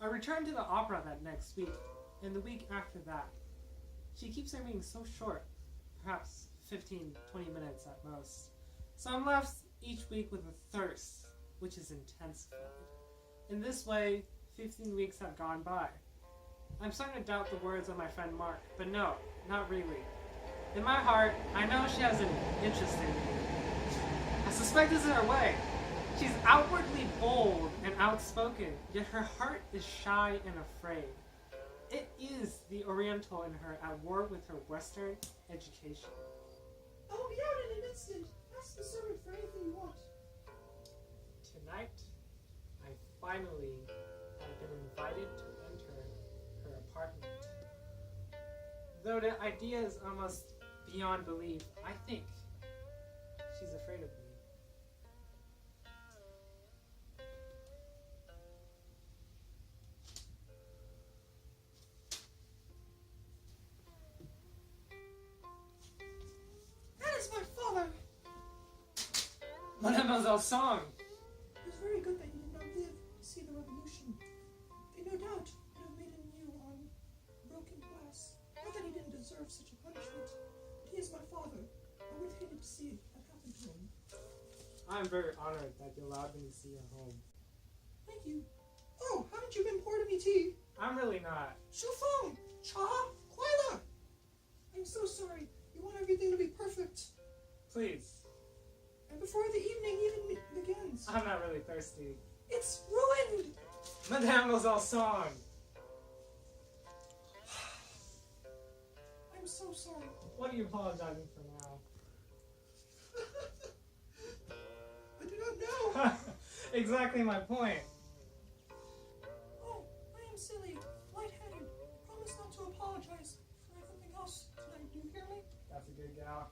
I returned to the opera that next week, and the week after that. She keeps their meetings so short, perhaps 15, 20 minutes at most. So I'm left each week with a thirst, which is intensified. In this way, 15 weeks have gone by. I'm starting to doubt the words of my friend Mark, but no, not really. In my heart, I know she has an interest in me. I suspect this is her way. She's outwardly bold and outspoken, yet her heart is shy and afraid. It is the Oriental in her at war with her Western education. I'll be out in an instant. Ask the servant for anything you want. Tonight, I finally have been invited to enter her apartment. Though the idea is almost beyond belief, I think she's afraid of me. That is my father! Mademoiselle Song! It was very good that you did not live to see the revolution. They no doubt would have made him new on broken glass. Not that he didn't deserve such a punishment, but he is my father. I would have hated to see it had happened to him. I'm very honored that you allowed me to see your home. Thank you. Oh, haven't you been poured any tea? I'm really not. Shufeng! Cha! Kuala! I'm so sorry. You want everything to be perfect. Please. And before the evening even begins. I'm not really thirsty. It's ruined! Mademoiselle Song! I'm so sorry. What are you apologizing for now? I do not know. Exactly my point. Oh, I am silly, lightheaded. Promise not to apologize for everything else tonight. Do you hear me? That's a good gal.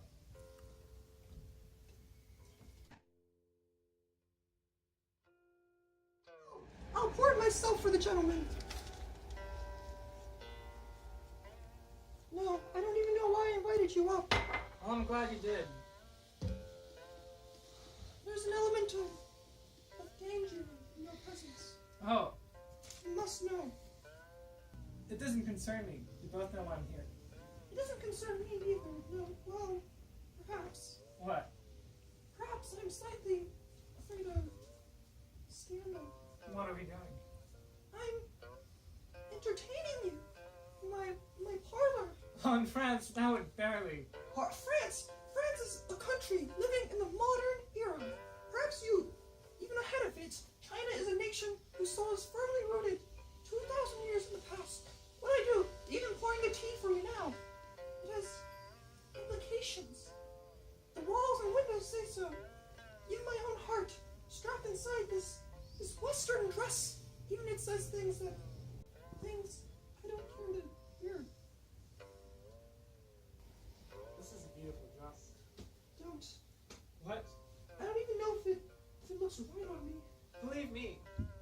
I'll pour it myself for the gentleman. No, I don't even know why I invited you up. Well, I'm glad you did. There's an element of danger in your presence. Oh, You must know. it doesn't concern me. You both know I'm here. It doesn't concern me either. No, well, perhaps. What? Perhaps I'm slightly afraid of scandal. What are we doing? I'm entertaining you in my parlor. Oh, in France, that would barely. France! France is a country living in the modern era. Perhaps you, even ahead of it, China is a nation whose soul is firmly rooted 2,000 years in the past. What I do, even pouring the tea for you now, it has implications. The walls and windows say so. Even my own heart, strapped inside this Western dress, even it says things I don't care to hear. This is a beautiful dress. Don't. What? I don't even know if it looks right on me. Believe me.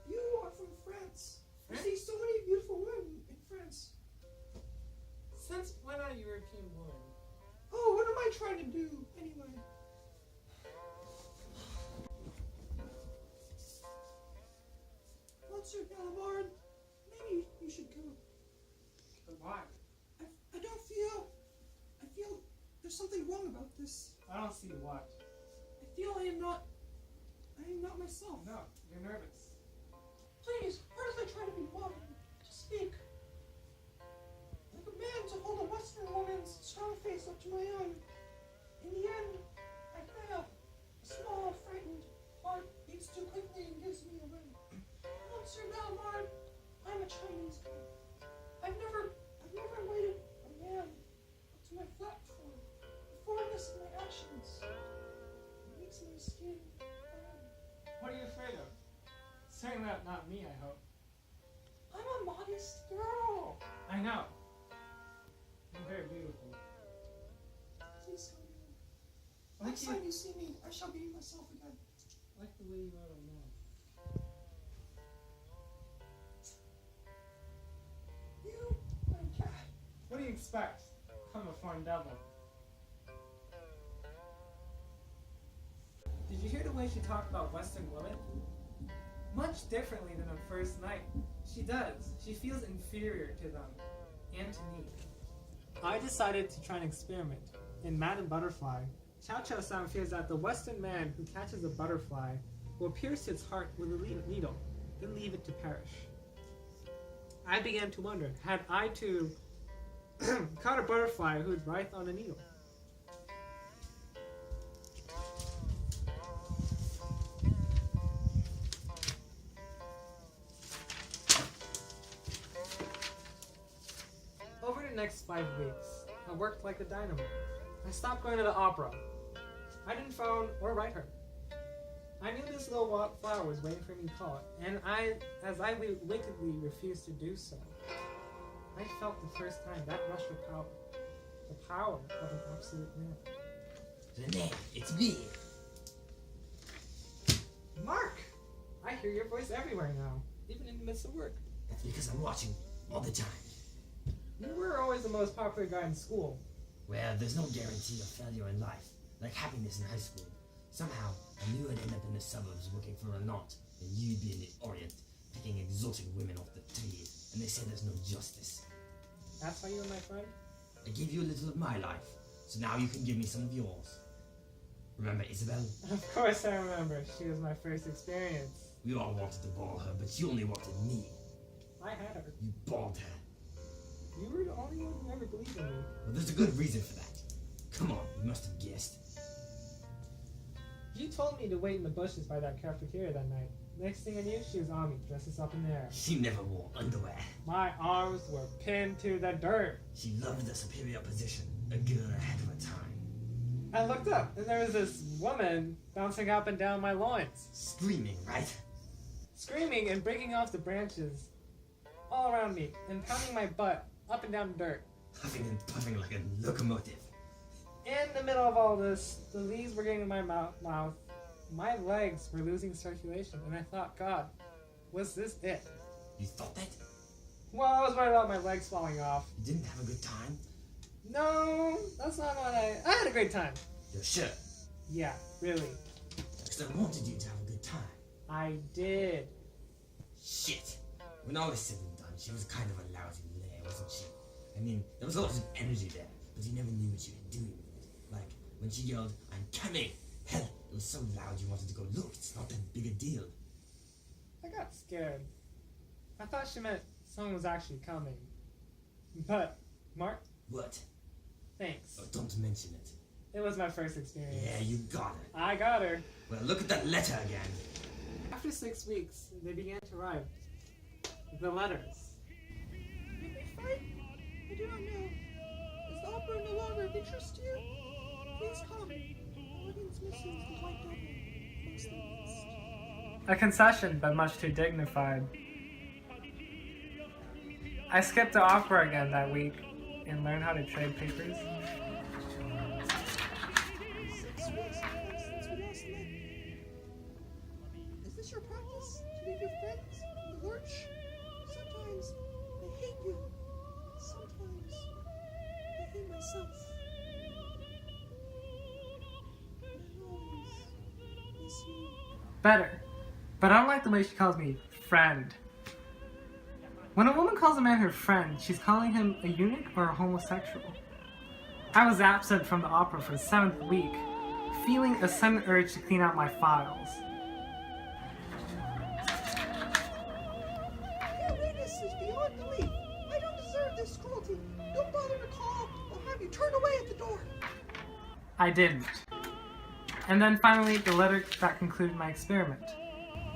You are from France. I France? see so many beautiful women in France. Since when are you European woman? Oh, what am I trying to do anyway? Monsieur Gallimard, maybe you should go. But why? I don't feel. I feel there's something wrong about this. I don't see what. I feel I am not myself. No, you're nervous. Please, first I try to be modern, to speak like a man, to hold a Western woman's strong face up to my own. In the end, I fail. A small, frightened heart beats too quickly and gives me away. Monsieur Gallimard, I'm a Chinese girl. I've never invited a man up to my flat before. The foreignness of my actions makes my skin burn. What are you afraid of? Certainly not me, I hope. I'm a modest girl. I know. You're very beautiful. Please tell me. I like Next you. time you see me, I shall be myself again. I like the way you are right now. You, my cat. What do you expect? I'm a foreign devil. Did you hear the way she talked about Western women? much differently than the first night. She does. She feels inferior to them, and to me. I decided to try an experiment. In Madame Butterfly, Chow-Chow-san fears that the Western man who catches a butterfly will pierce its heart with a needle, then leave it to perish. I began to wonder, had I too caught a butterfly who would writhe on a needle? Over the next 5 weeks, I worked like a dynamo. I stopped going to the opera. I didn't phone or write her. I knew this little flower was waiting for me to call it, and as I wickedly refused to do so, I felt the first time that rush of power. The power of an absolute man. Renee, it's me! Mark! I hear your voice everywhere now, even in the midst of work. That's because I'm watching all the time. You were always the most popular guy in school. Well, there's no guarantee of failure in life, like happiness in high school. Somehow, I knew I'd end up in the suburbs working for an aunt, and you'd be in the Orient, picking exotic women off the trees, and they say there's no justice. That's why you were my friend? I gave you a little of my life, so now you can give me some of yours. Remember Isabel? Of course I remember. She was my first experience. We all wanted to ball her, but you only wanted me. I had her. You balled her. You were the only one who ever believed in me. Well, there's a good reason for that. Come on, you must have guessed. You told me to wait in the bushes by that cafeteria that night. Next thing I knew, she was on me, dressed us up in the air. She never wore underwear. My arms were pinned to the dirt. She loved the superior position, a girl ahead of her time. I looked up, and there was this woman bouncing up and down my loins. Screaming, right? Screaming and breaking off the branches all around me, and pounding my butt up and down the dirt. Huffing and puffing like a locomotive. In the middle of all this, the leaves were getting in my mouth. My legs were losing circulation, and I thought, God, was this it? You thought that? Well, I was worried about my legs falling off. You didn't have a good time? No, that's not what I had a great time. You're sure? Yeah, really. Because I wanted you to have a good time. I did. Shit. When all was said and done, she was kind of a lousy lair, wasn't she? I mean, there was lots of energy there, but you never knew what you were doing with it. Like, when she yelled, "I'm coming!" Hell, it was so loud you wanted to go, look, it's not that big a deal. I got scared. I thought she meant someone was actually coming. But, Mark, What? thanks. Oh, don't mention it. It was my first experience. Yeah, you got her. I got her. Well, look at that letter again. After 6 weeks, they began to arrive. The letters. Did we fight? I do not know. Is the opera no longer of interest to you? Please come. Organ's missing is the white devil amongst the rest. A concession, but much too dignified. I skipped the opera again that week and learned how to trade papers. 6 weeks since we last met. Is this your practice? To leave your friends in the lurch? Sometimes I hate you. Sometimes I hate myself. I always miss you. Better. But I don't like the way she calls me friend. When a woman calls a man her friend, she's calling him a eunuch or a homosexual. I was absent from the opera for the 7th week, feeling a sudden urge to clean out my files. Your weakness is beyond belief. I don't deserve this cruelty. Don't bother to call. I'll have you turned away at the door. I didn't. And then finally, the letter that concluded my experiment.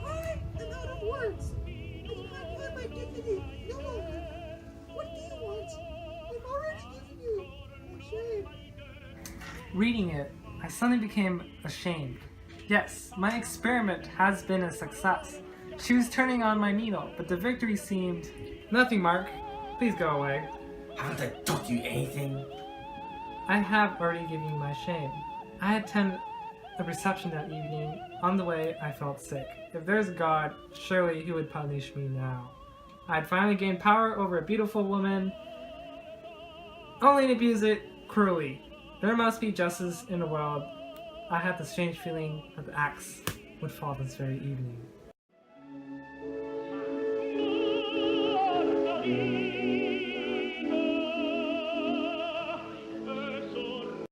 I am out of words. I cannot find my dignity no longer. What do you want? I've already given you. I'm ashamed. Reading it, I suddenly became ashamed. Yes, my experiment has been a success. She was turning on my needle, but the victory seemed... Nothing, Mark. Please go away. Haven't I taught you anything? I have already given you my shame. I attended a reception that evening. On the way, I felt sick. If there's a God, surely he would punish me now. I had finally gained power over a beautiful woman, only to abuse it cruelly. There must be justice in the world. I had the strange feeling that the axe would fall this very evening. Scene